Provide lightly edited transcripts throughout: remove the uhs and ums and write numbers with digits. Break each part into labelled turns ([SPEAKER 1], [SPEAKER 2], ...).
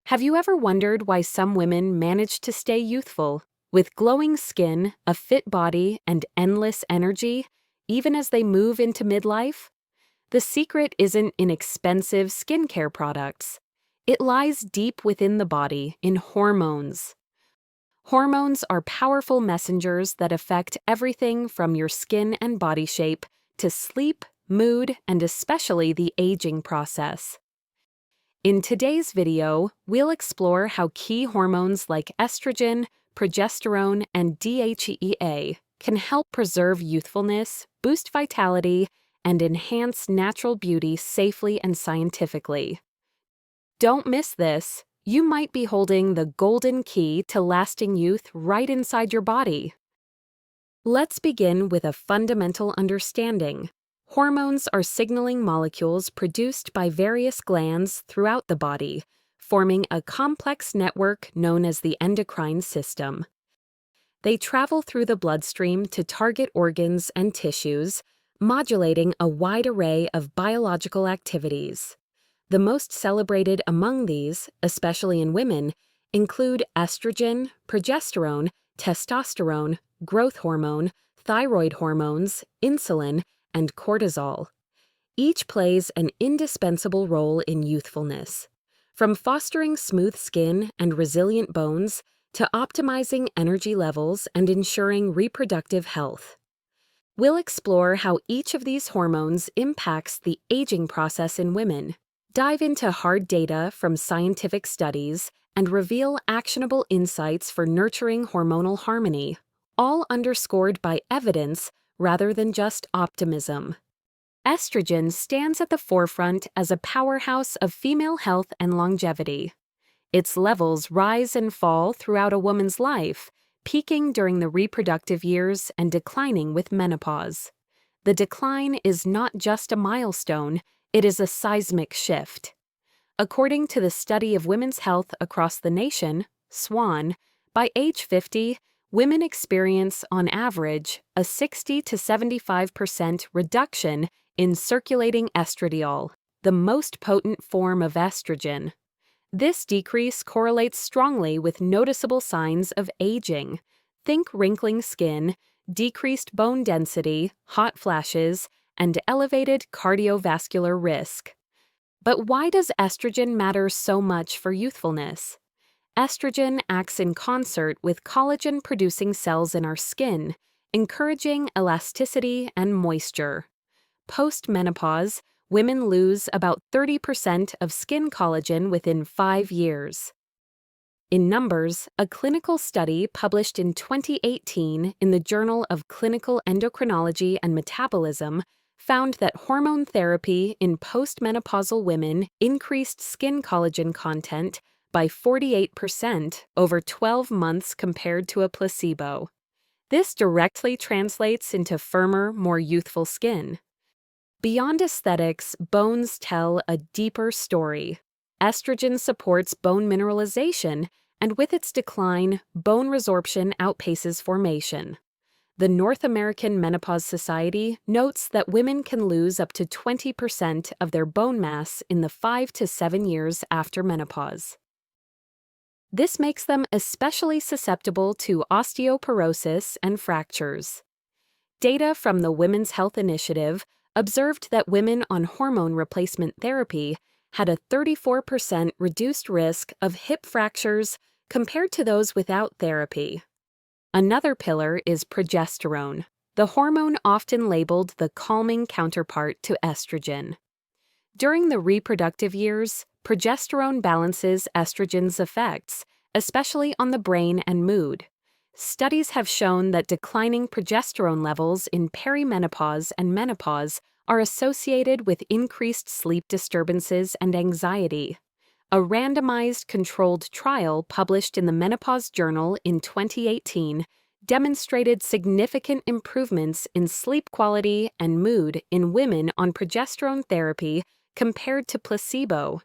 [SPEAKER 1] Have you ever wondered why some women manage to stay youthful, with glowing skin, a fit body, and endless energy, even as they move into midlife? The secret isn't in expensive skincare products. It lies deep within the body, in hormones. Hormones are powerful messengers that affect everything from your skin and body shape to sleep, mood, and especially the aging process. In today's video, we'll explore how key hormones like estrogen, progesterone, and DHEA can help preserve youthfulness, boost vitality, and enhance natural beauty safely and scientifically. Don't miss this. You might be holding the golden key to lasting youth right inside your body. Let's begin with a fundamental understanding. Hormones are signaling molecules produced by various glands throughout the body, forming a complex network known as the endocrine system. They travel through the bloodstream to target organs and tissues, modulating a wide array of biological activities. The most celebrated among these, especially in women, include estrogen, progesterone, testosterone, growth hormone, thyroid hormones, insulin, and cortisol. Each plays an indispensable role in youthfulness, from fostering smooth skin and resilient bones to optimizing energy levels and ensuring reproductive health. We'll explore how each of these hormones impacts the aging process in women, dive into hard data from scientific studies, and reveal actionable insights for nurturing hormonal harmony, all underscored by evidence rather than just optimism. Estrogen stands at the forefront as a powerhouse of female health and longevity. Its levels rise and fall throughout a woman's life, peaking during the reproductive years and declining with menopause. The decline is not just a milestone, it is a seismic shift. According to the Study of Women's Health Across the Nation, SWAN, by age 50, women experience, on average, a 60 to 75% reduction in circulating estradiol, the most potent form of estrogen. This decrease correlates strongly with noticeable signs of aging. Think wrinkling skin, decreased bone density, hot flashes, and elevated cardiovascular risk. But why does estrogen matter so much for youthfulness? Estrogen acts in concert with collagen-producing cells in our skin, encouraging elasticity and moisture. Post-menopause, women lose about 30% of skin collagen within 5 years. In numbers, a clinical study published in 2018 in the Journal of Clinical Endocrinology and Metabolism found that hormone therapy in postmenopausal women increased skin collagen content by 48% over 12 months compared to a placebo. This directly translates into firmer, more youthful skin. Beyond aesthetics, bones tell a deeper story. Estrogen supports bone mineralization, and with its decline, bone resorption outpaces formation. The North American Menopause Society notes that women can lose up to 20% of their bone mass in the 5 to 7 years after menopause. This makes them especially susceptible to osteoporosis and fractures. Data from the Women's Health Initiative observed that women on hormone replacement therapy had a 34% reduced risk of hip fractures compared to those without therapy. Another pillar is progesterone, the hormone often labeled the calming counterpart to estrogen. During the reproductive years, progesterone balances estrogen's effects, especially on the brain and mood. Studies have shown that declining progesterone levels in perimenopause and menopause are associated with increased sleep disturbances and anxiety. A randomized controlled trial published in the Menopause Journal in 2018 demonstrated significant improvements in sleep quality and mood in women on progesterone therapy compared to placebo.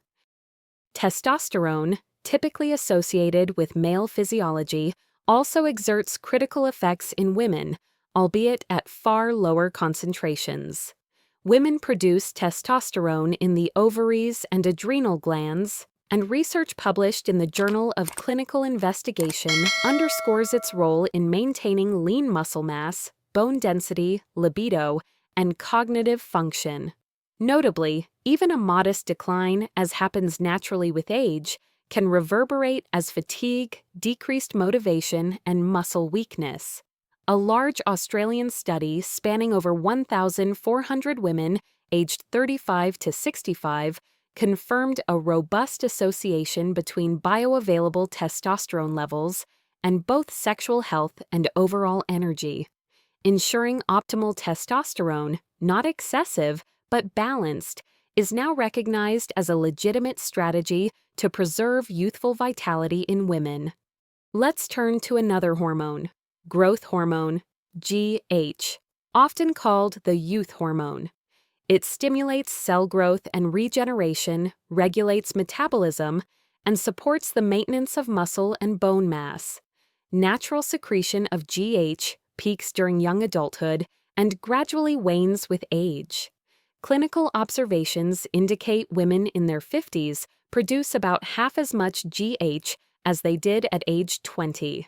[SPEAKER 1] Testosterone, typically associated with male physiology, also exerts critical effects in women, albeit at far lower concentrations. Women produce testosterone in the ovaries and adrenal glands, and research published in the Journal of Clinical Investigation underscores its role in maintaining lean muscle mass, bone density, libido, and cognitive function. Notably, even a modest decline, as happens naturally with age, can reverberate as fatigue, decreased motivation, and muscle weakness. A large Australian study spanning over 1,400 women aged 35 to 65 confirmed a robust association between bioavailable testosterone levels and both sexual health and overall energy. Ensuring optimal testosterone, not excessive, but balanced, is now recognized as a legitimate strategy to preserve youthful vitality in women. Let's turn to another hormone, growth hormone, GH, often called the youth hormone. It stimulates cell growth and regeneration, regulates metabolism, and supports the maintenance of muscle and bone mass. Natural secretion of GH peaks during young adulthood and gradually wanes with age. Clinical observations indicate women in their 50s produce about half as much GH as they did at age 20.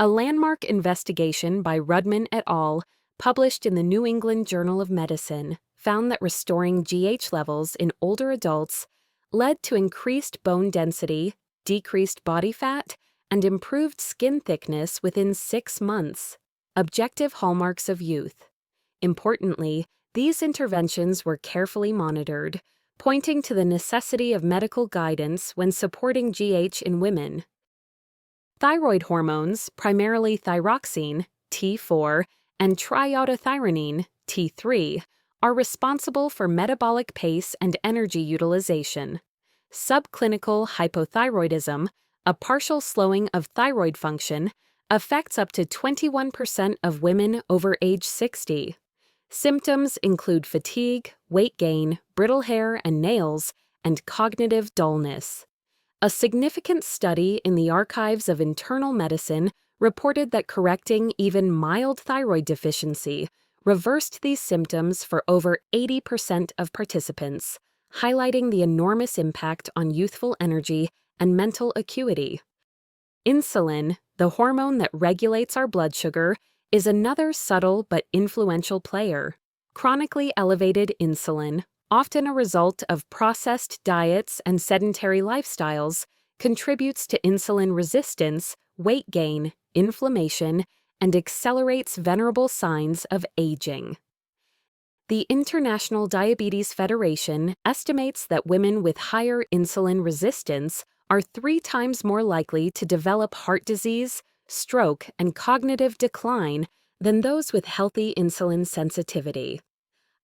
[SPEAKER 1] A landmark investigation by Rudman et al., published in the New England Journal of Medicine, found that restoring GH levels in older adults led to increased bone density, decreased body fat, and improved skin thickness within 6 months, objective hallmarks of youth. Importantly, these interventions were carefully monitored, pointing to the necessity of medical guidance when supporting GH in women. Thyroid hormones, primarily thyroxine, T4, and triiodothyronine, T3, are responsible for metabolic pace and energy utilization. Subclinical hypothyroidism, a partial slowing of thyroid function, affects up to 21% of women over age 60. Symptoms include fatigue, weight gain, brittle hair and nails, and cognitive dullness. A significant study in the Archives of Internal Medicine reported that correcting even mild thyroid deficiency reversed these symptoms for over 80% of participants, highlighting the enormous impact on youthful energy and mental acuity. Insulin, the hormone that regulates our blood sugar, is another subtle but influential player. Chronically elevated insulin, often a result of processed diets and sedentary lifestyles, contributes to insulin resistance, weight gain, inflammation, and accelerates venerable signs of aging. The International Diabetes Federation estimates that women with higher insulin resistance are 3 times more likely to develop heart disease, stroke, and cognitive decline than those with healthy insulin sensitivity.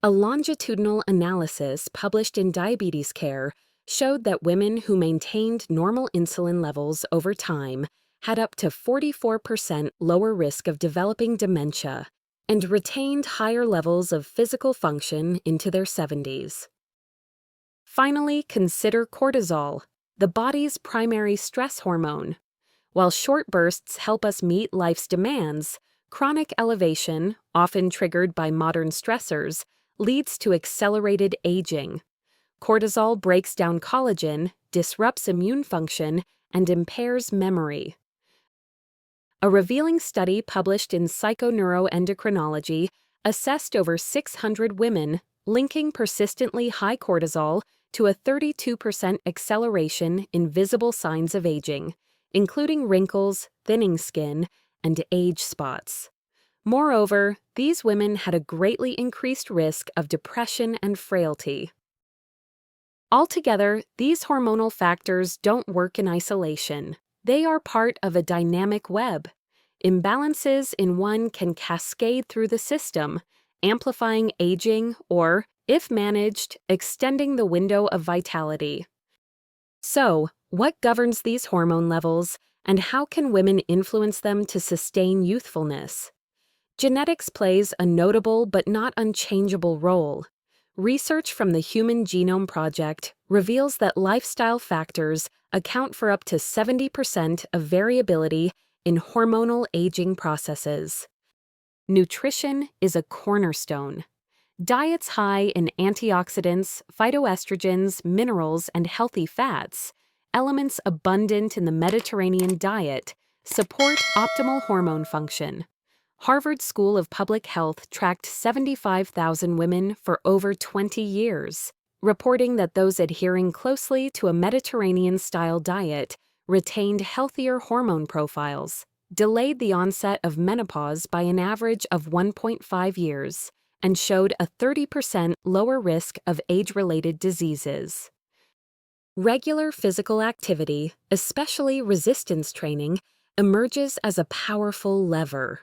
[SPEAKER 1] A longitudinal analysis published in Diabetes Care showed that women who maintained normal insulin levels over time had up to 44% lower risk of developing dementia and retained higher levels of physical function into their 70s. Finally, consider cortisol, the body's primary stress hormone. While short bursts help us meet life's demands, chronic elevation, often triggered by modern stressors, leads to accelerated aging. Cortisol breaks down collagen, disrupts immune function, and impairs memory. A revealing study published in Psychoneuroendocrinology assessed over 600 women, linking persistently high cortisol to a 32% acceleration in visible signs of aging, including wrinkles, thinning skin, and age spots. Moreover, these women had a greatly increased risk of depression and frailty. Altogether, these hormonal factors don't work in isolation. They are part of a dynamic web. Imbalances in one can cascade through the system, amplifying aging or, if managed, extending the window of vitality. So, what governs these hormone levels, and how can women influence them to sustain youthfulness? Genetics plays a notable but not unchangeable role. Research from the Human Genome Project reveals that lifestyle factors account for up to 70% of variability in hormonal aging processes. Nutrition is a cornerstone. Diets high in antioxidants, phytoestrogens, minerals, and healthy fats, elements abundant in the Mediterranean diet support optimal hormone function. Harvard School of Public Health tracked 75,000 women for over 20 years, reporting that those adhering closely to a Mediterranean-style diet retained healthier hormone profiles, delayed the onset of menopause by an average of 1.5 years, and showed a 30% lower risk of age-related diseases. Regular physical activity, especially resistance training, emerges as a powerful lever.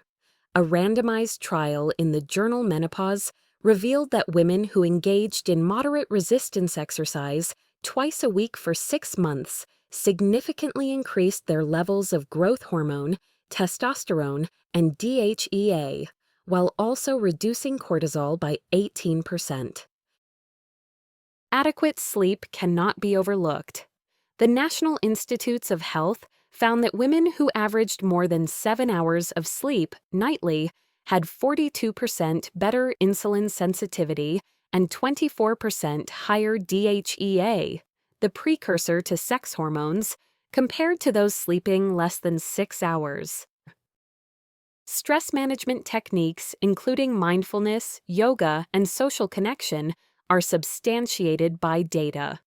[SPEAKER 1] A randomized trial in the journal Menopause revealed that women who engaged in moderate resistance exercise twice a week for 6 months significantly increased their levels of growth hormone, testosterone, and DHEA, while also reducing cortisol by 18%. Adequate sleep cannot be overlooked. The National Institutes of Health found that women who averaged more than 7 hours of sleep nightly had 42% better insulin sensitivity and 24% higher DHEA, the precursor to sex hormones, compared to those sleeping less than 6 hours. Stress management techniques, including mindfulness, yoga, and social connection, are substantiated by data.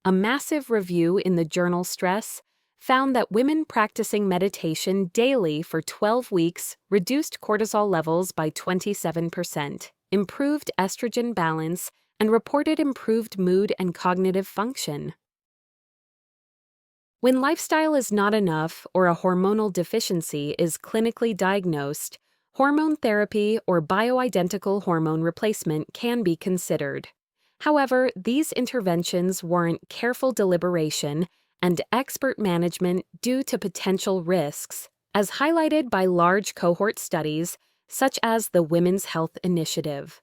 [SPEAKER 1] A massive review in the journal Stress found that women practicing meditation daily for 12 weeks reduced cortisol levels by 27%, improved estrogen balance, and reported improved mood and cognitive function. When lifestyle is not enough or a hormonal deficiency is clinically diagnosed, hormone therapy or bioidentical hormone replacement can be considered. However, these interventions warrant careful deliberation and expert management due to potential risks, as highlighted by large cohort studies such as the Women's Health Initiative.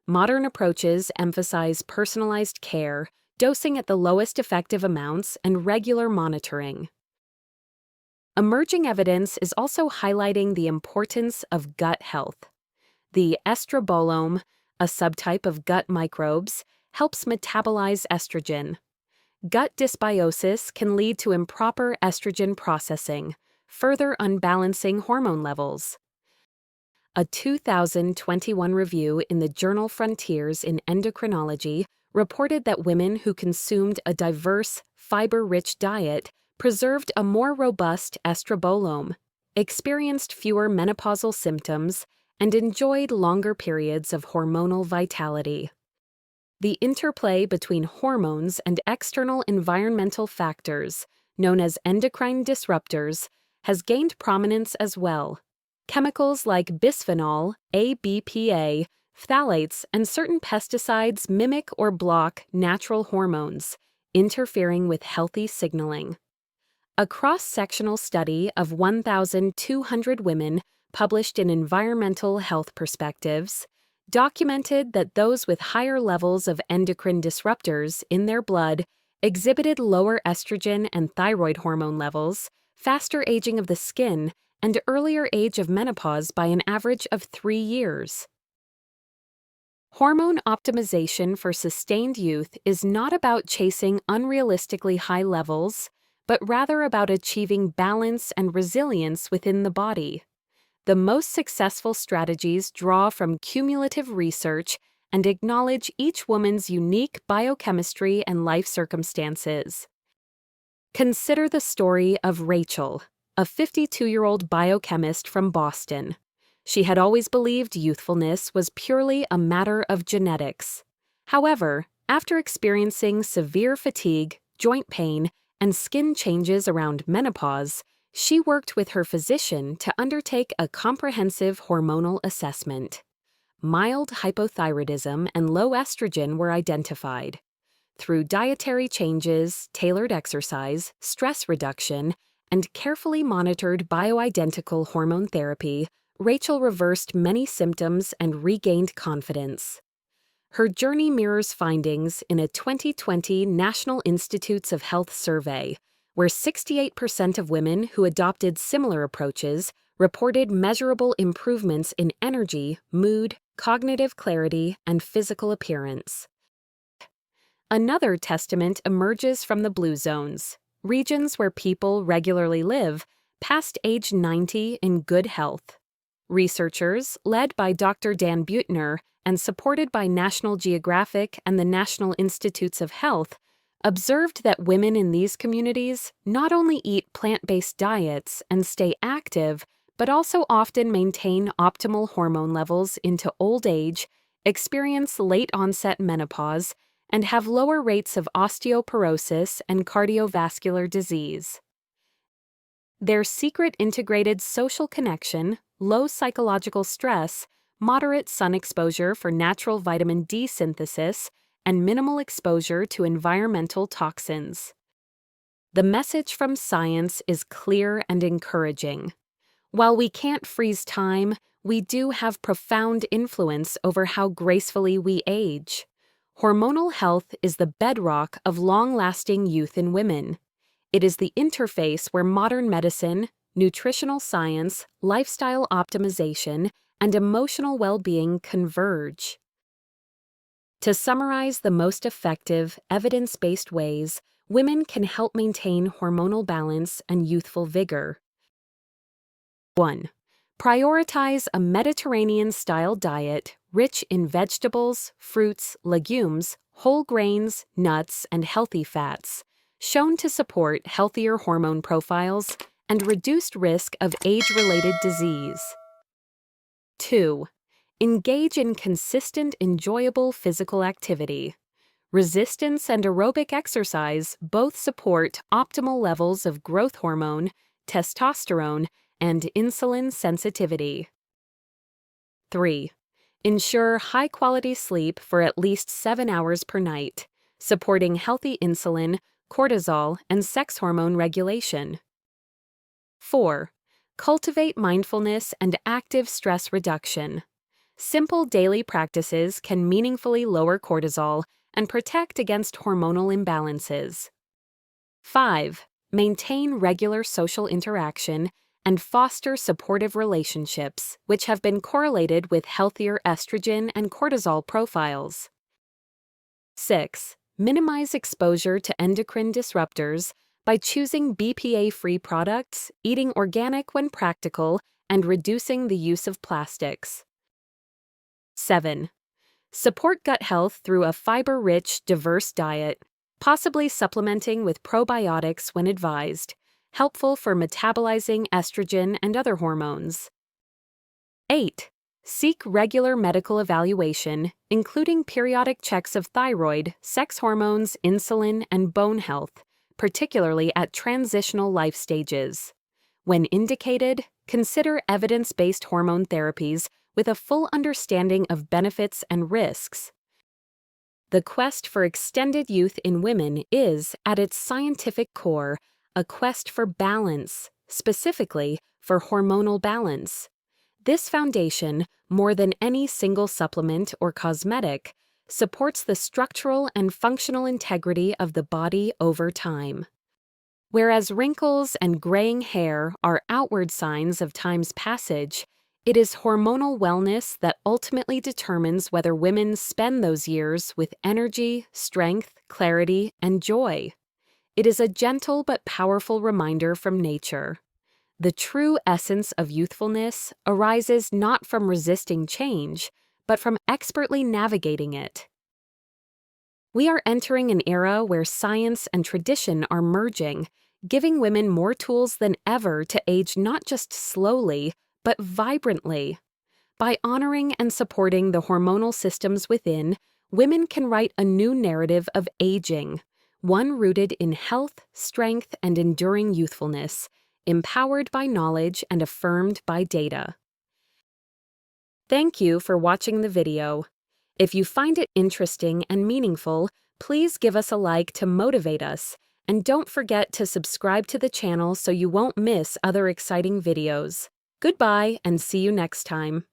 [SPEAKER 1] Modern approaches emphasize personalized care, dosing at the lowest effective amounts, and regular monitoring. Emerging evidence is also highlighting the importance of gut health. The estrobolome, a subtype of gut microbes, helps metabolize estrogen. Gut dysbiosis can lead to improper estrogen processing, further unbalancing hormone levels. A 2021 review in the journal Frontiers in Endocrinology reported that women who consumed a diverse, fiber-rich diet preserved a more robust estrobolome, experienced fewer menopausal symptoms, and enjoyed longer periods of hormonal vitality. The interplay between hormones and external environmental factors, known as endocrine disruptors, has gained prominence as well. Chemicals like bisphenol, ABPA, phthalates, and certain pesticides mimic or block natural hormones, interfering with healthy signaling. A cross-sectional study of 1,200 women published in Environmental Health Perspectives documented that those with higher levels of endocrine disruptors in their blood exhibited lower estrogen and thyroid hormone levels, faster aging of the skin, and earlier age of menopause by an average of 3 years. Hormone optimization for sustained youth is not about chasing unrealistically high levels, but rather about achieving balance and resilience within the body. The most successful strategies draw from cumulative research and acknowledge each woman's unique biochemistry and life circumstances. Consider the story of Rachel, a 52-year-old biochemist from Boston. She had always believed youthfulness was purely a matter of genetics. However, after experiencing severe fatigue, joint pain, and skin changes around menopause, she worked with her physician to undertake a comprehensive hormonal assessment. Mild hypothyroidism and low estrogen were identified. Through dietary changes, tailored exercise, stress reduction, and carefully monitored bioidentical hormone therapy, Rachel reversed many symptoms and regained confidence. Her journey mirrors findings in a 2020 National Institutes of Health survey, where 68% of women who adopted similar approaches reported measurable improvements in energy, mood, cognitive clarity, and physical appearance. Another testament emerges from the blue zones. regions where people regularly live, past age 90 in good health. Researchers, led by Dr. Dan Buettner and supported by National Geographic and the National Institutes of Health, observed that women in these communities not only eat plant-based diets and stay active, but also often maintain optimal hormone levels into old age, experience late-onset menopause, and have lower rates of osteoporosis and cardiovascular disease. Their secret integrated social connection, low psychological stress, moderate sun exposure for natural vitamin D synthesis, and minimal exposure to environmental toxins. The message from science is clear and encouraging. While we can't freeze time, we do have profound influence over how gracefully we age. Hormonal health is the bedrock of long-lasting youth in women. It is the interface where modern medicine, nutritional science, lifestyle optimization, and emotional well-being converge. To summarize the most effective, evidence-based ways women can help maintain hormonal balance and youthful vigor. 1. Prioritize a Mediterranean-style diet rich in vegetables, fruits, legumes, whole grains, nuts, and healthy fats, shown to support healthier hormone profiles and reduced risk of age-related disease. 2. Engage in consistent, enjoyable physical activity. Resistance and aerobic exercise both support optimal levels of growth hormone, testosterone, and insulin sensitivity. 3. Ensure high-quality sleep for at least 7 hours per night, supporting healthy insulin, cortisol, and sex hormone regulation. 4. Cultivate mindfulness and active stress reduction. Simple daily practices can meaningfully lower cortisol and protect against hormonal imbalances. 5. Maintain regular social interaction and foster supportive relationships, which have been correlated with healthier estrogen and cortisol profiles. 6. Minimize exposure to endocrine disruptors by choosing BPA-free products, eating organic when practical, and reducing the use of plastics. 7. Support gut health through a fiber-rich, diverse diet, possibly supplementing with probiotics when advised, helpful for metabolizing estrogen and other hormones. 8. Seek regular medical evaluation, including periodic checks of thyroid, sex hormones, insulin, and bone health, particularly at transitional life stages. When indicated, consider evidence-based hormone therapies with a full understanding of benefits and risks. The quest for extended youth in women is, at its scientific core, a quest for balance, specifically for hormonal balance. This foundation, more than any single supplement or cosmetic, supports the structural and functional integrity of the body over time. Whereas wrinkles and graying hair are outward signs of time's passage, it is hormonal wellness that ultimately determines whether women spend those years with energy, strength, clarity, and joy. It is a gentle but powerful reminder from nature. The true essence of youthfulness arises not from resisting change, but from expertly navigating it. We are entering an era where science and tradition are merging, giving women more tools than ever to age not just slowly, but vibrantly. By honoring and supporting the hormonal systems within, women can write a new narrative of aging, one rooted in health, strength, and enduring youthfulness, empowered by knowledge and affirmed by data. Thank you for watching the video. If you find it interesting and meaningful, please give us a like to motivate us, and don't forget to subscribe to the channel so you won't miss other exciting videos. Goodbye and see you next time.